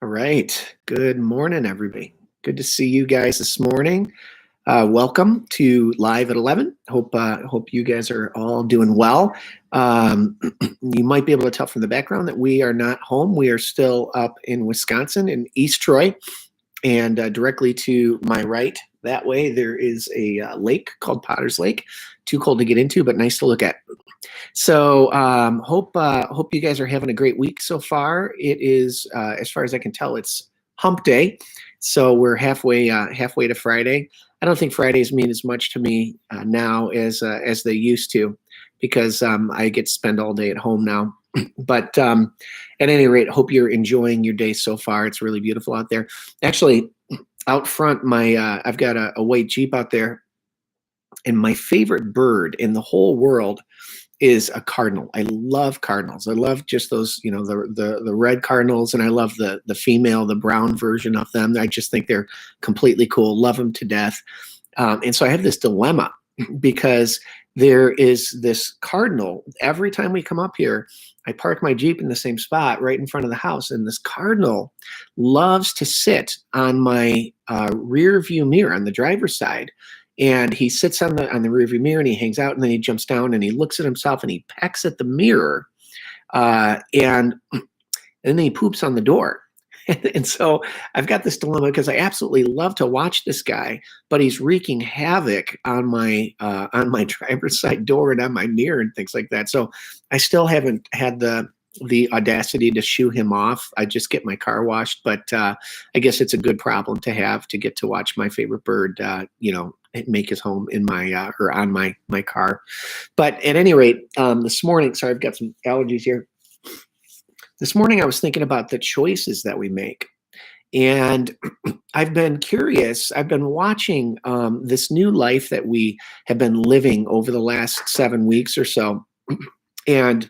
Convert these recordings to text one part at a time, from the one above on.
All right. Good morning, everybody. Good to see you guys this morning. Welcome to Live at 11. Hope you guys are all doing well. You might be able to tell from the background that we are not home. We are still up in Wisconsin in East Troy, and directly to my right, that way, there is a lake called Potter's Lake. Too cold to get into, but nice to look at. So hope you guys are having a great week so far. It is, as far as I can tell, it's Hump Day, so we're halfway to Friday. I don't think Fridays mean as much to me now as they used to, because I get to spend all day at home now. But at any rate, hope you're enjoying your day so far. It's really beautiful out there. Actually, out front, I've got a white Jeep out there, and my favorite bird in the whole world is a cardinal. I love cardinals. I love just those, the red cardinals, and I love the female, the brown version of them. I just think they're completely cool. Love them to death. And so I have this dilemma because there is this cardinal. Every time we come up here, I park my Jeep in the same spot right in front of the house, and this cardinal loves to sit on my rear view mirror on the driver's side. And he sits on the rearview mirror, and he hangs out, and then he jumps down and he looks at himself and he pecks at the mirror, and then he poops on the door. And so I've got this dilemma because I absolutely love to watch this guy, but he's wreaking havoc on my driver's side door and on my mirror and things like that. So I still haven't had the audacity to shoo him off. I just get my car washed, but I guess it's a good problem to have, to get to watch my favorite bird, make his home in my or on my car. But at any rate, this morning, sorry, I've got some allergies here. This morning, I was thinking about the choices that we make. And I've been curious. I've been watching this new life that we have been living over the last 7 weeks or so. And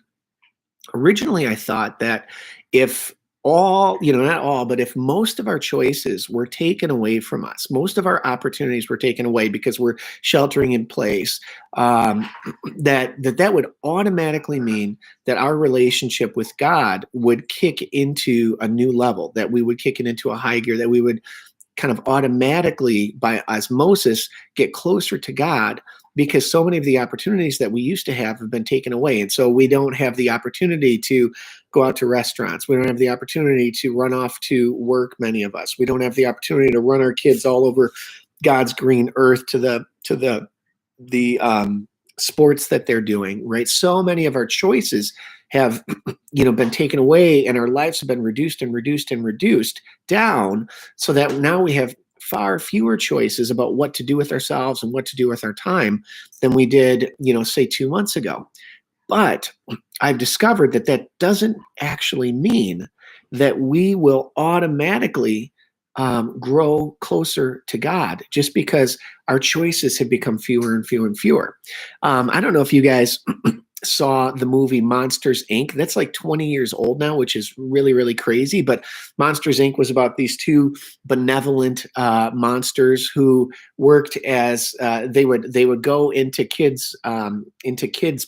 originally, I thought that if not all, but if most of our choices were taken away from us, most of our opportunities were taken away because we're sheltering in place, that would automatically mean that our relationship with God would kick into a new level, that we would kick it into a high gear, that we would kind of automatically, by osmosis, get closer to God, because so many of the opportunities that we used to have been taken away. And so we don't have the opportunity to go out to restaurants. We don't have the opportunity to run off to work, many of us. We don't have the opportunity to run our kids all over God's green earth to the sports that they're doing, right? So many of our choices have been taken away, and our lives have been reduced and reduced and reduced down, so that now we have far fewer choices about what to do with ourselves and what to do with our time than we did, say 2 months ago. But I've discovered that doesn't actually mean that we will automatically grow closer to God, just because our choices have become fewer and fewer and fewer. I don't know if you guys saw the movie Monsters Inc. That's like 20 years old now, which is really, really crazy. But Monsters Inc. was about these two benevolent monsters who worked as they would go into kids'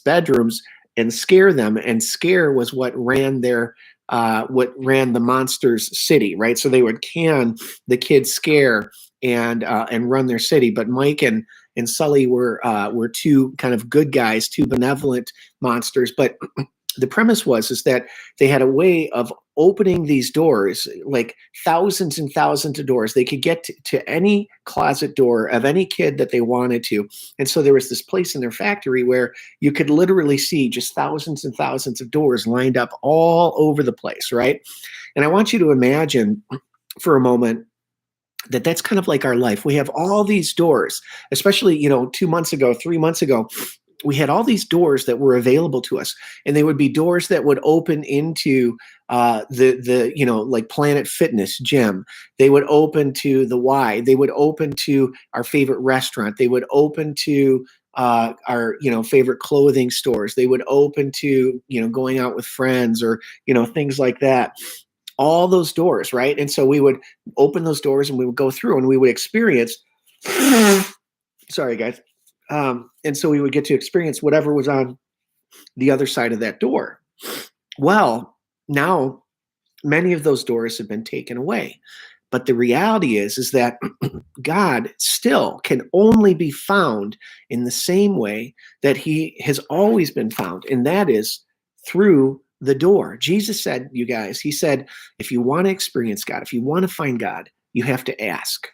bedrooms and scare them, and scare was what ran the monsters' city, right? So they would can the kids' scare and run their city. But Mike and Sully were two kind of good guys, two benevolent monsters. But the premise is that they had a way of opening these doors, like thousands and thousands of doors. They could get to any closet door of any kid that they wanted to. And so there was this place in their factory where you could literally see just thousands and thousands of doors lined up all over the place, right? And I want you to imagine for a moment that's kind of like our life. We have all these doors, especially, 2 months ago, 3 months ago, we had all these doors that were available to us, and they would be doors that would open into like Planet Fitness gym. They would open to the Y. They would open to our favorite restaurant. They would open to our favorite clothing stores. They would open to going out with friends, or things like that. All those doors, right? And so we would open those doors and we would go through and we would experience, sorry guys. And so we would get to experience whatever was on the other side of that door. Well, now Many of those doors have been taken away. But the reality is that God still can only be found in the same way that he has always been found, and that is through the door. Jesus said, you guys, he said, if you want to experience God, if you want to find God, you have to ask.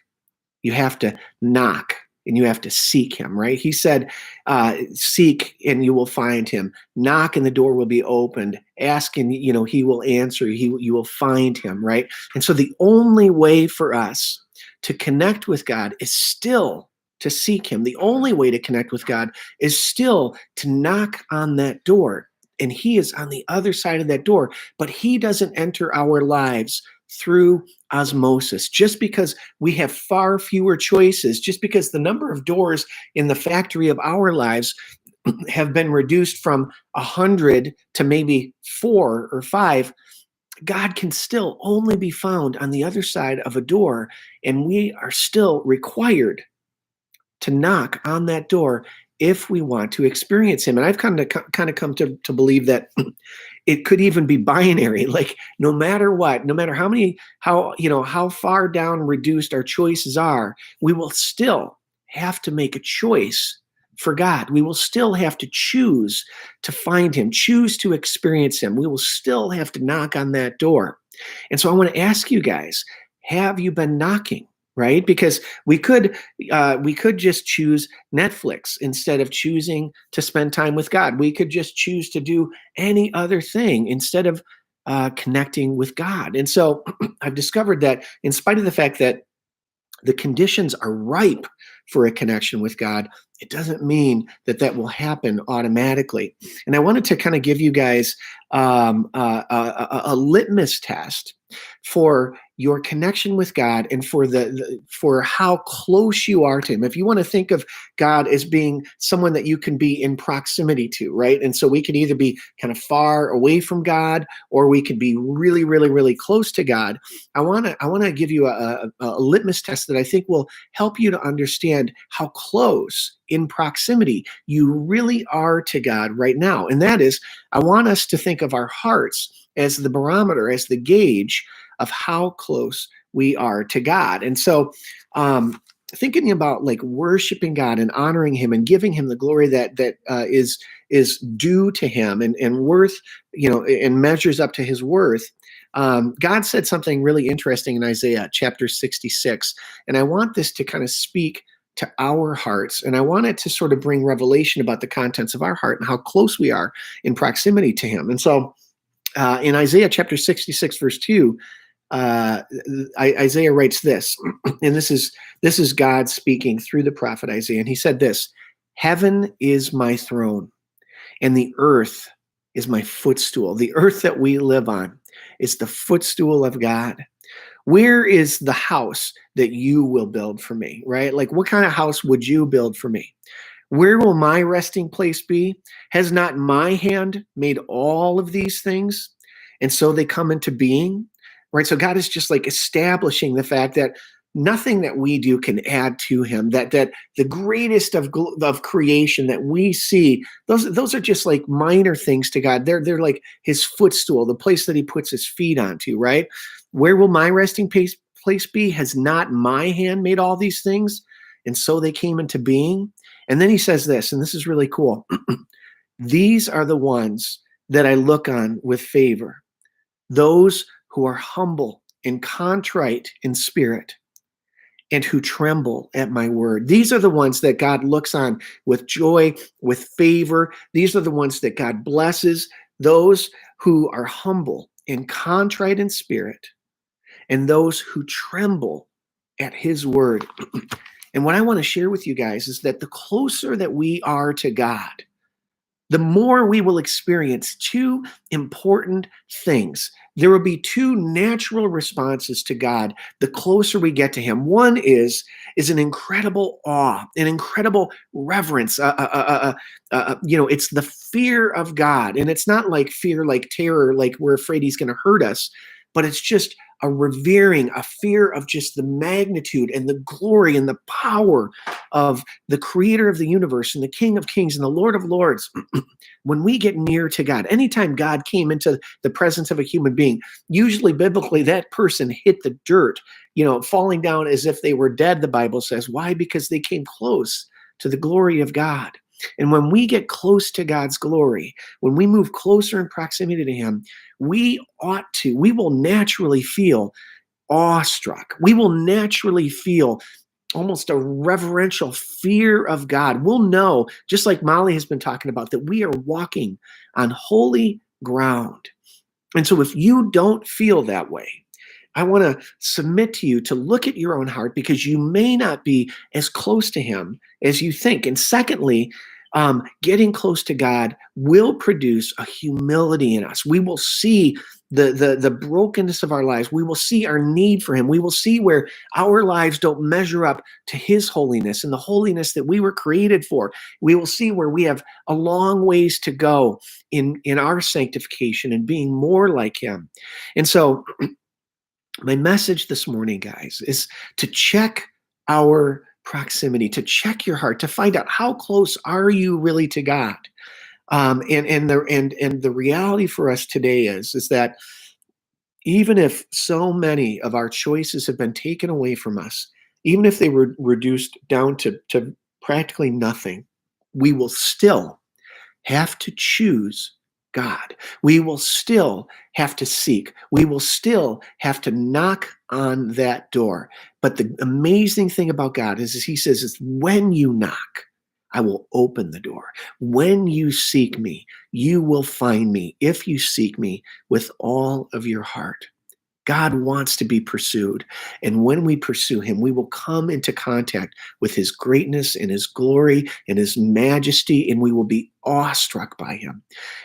You have to knock and you have to seek him, right? He said, seek and you will find him. Knock and the door will be opened. Ask and, he will answer. You will find him, right? And so the only way for us to connect with God is still to seek him. The only way to connect with God is still to knock on that door. And he is on the other side of that door, but he doesn't enter our lives through osmosis. Just because we have far fewer choices, just because the number of doors in the factory of our lives have been reduced from 100 to maybe 4 or 5, God can still only be found on the other side of a door, and we are still required to knock on that door if we want to experience him. And I've kind of come to believe that it could even be binary. Like no matter what, no matter how far down reduced our choices are, we will still have to make a choice for God. We will still have to choose to find him, choose to experience him. We will still have to knock on that door. And so I want to ask you guys, have you been knocking? Right? Because we could just choose Netflix instead of choosing to spend time with God. We could just choose to do any other thing instead of connecting with God. And so I've discovered that in spite of the fact that the conditions are ripe for a connection with God, it doesn't mean that will happen automatically. And I wanted to kind of give you guys a litmus test for your connection with God and for how close you are to him. If you want to think of God as being someone that you can be in proximity to, right? And so we can either be kind of far away from God or we could be really, really, really close to God. I want to give you a litmus test that I think will help you to understand how close in proximity you really are to God right now. And that is, I want us to think of our hearts as the barometer, as the gauge of how close we are to God. And so thinking about like worshiping God and honoring him and giving him the glory that is due to him and worth, and measures up to his worth. God said something really interesting in Isaiah chapter 66. And I want this to kind of speak to our hearts. And I want it to sort of bring revelation about the contents of our heart and how close we are in proximity to him. And so in Isaiah chapter 66, verse 2, Isaiah writes this, and this is God speaking through the prophet Isaiah. And he said this, heaven is my throne and the earth is my footstool. The earth that we live on is the footstool of God. Where is the house that you will build for me, right? Like what kind of house would you build for me? Where will my resting place be? Has not my hand made all of these things? And so they come into being, right? So God is just like establishing the fact that nothing that we do can add to him, that the greatest of creation that we see, those are just like minor things to God. They're like his footstool, the place that he puts his feet onto, right? Where will my resting place be? Has not my hand made all these things? And so they came into being. And then he says this, and this is really cool. These are the ones that I look on with favor, those who are humble and contrite in spirit and who tremble at my word. These are the ones that God looks on with joy, with favor. These are the ones that God blesses, those who are humble and contrite in spirit and those who tremble at his word. And what I want to share with you guys is that the closer that we are to God, the more we will experience two important things. There will be two natural responses to God the closer we get to him. One is an incredible awe, an incredible reverence. It's the fear of God. And it's not like fear, like terror, like we're afraid he's going to hurt us, but it's just a revering, a fear of just the magnitude and the glory and the power of the creator of the universe and the King of Kings and the Lord of Lords. When we get near to God, anytime God came into the presence of a human being, usually biblically that person hit the dirt, falling down as if they were dead, the Bible says. Why? Because they came close to the glory of God. And when we get close to God's glory, when we move closer in proximity to him, we will naturally feel awestruck. We will naturally feel almost a reverential fear of God. We'll know, just like Molly has been talking about, that we are walking on holy ground. And so if you don't feel that way, I want to submit to you to look at your own heart, because you may not be as close to him as you think. And secondly, getting close to God will produce a humility in us. We will see the brokenness of our lives. We will see our need for him. We will see where our lives don't measure up to his holiness and the holiness that we were created for. We will see where we have a long ways to go in our sanctification and being more like him. And so my message this morning, guys, is to check our proximity, to check your heart, to find out how close are you really to God. And the reality for us today is that even if so many of our choices have been taken away from us, even if they were reduced down to practically nothing, we will still have to choose God. We will still have to seek. We will still have to knock on that door. But the amazing thing about God is he says, is when you knock, I will open the door. When you seek me, you will find me if you seek me with all of your heart. God wants to be pursued. And when we pursue him, we will come into contact with his greatness and his glory and his majesty, and we will be awestruck by him.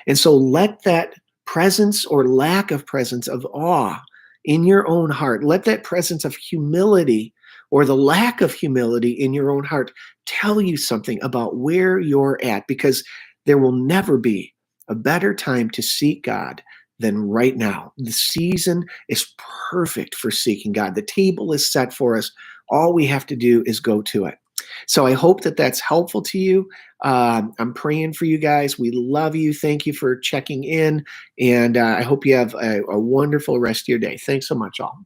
And so let that presence or lack of presence of awe in your own heart, let that presence of humility or the lack of humility in your own heart tell you something about where you're at, because there will never be a better time to seek God than right now. The season is perfect for seeking God. The table is set for us. All we have to do is go to it. So I hope that that's helpful to you. I'm praying for you guys. We love you. Thank you for checking in. And I hope you have a wonderful rest of your day. Thanks so much, all. Bye.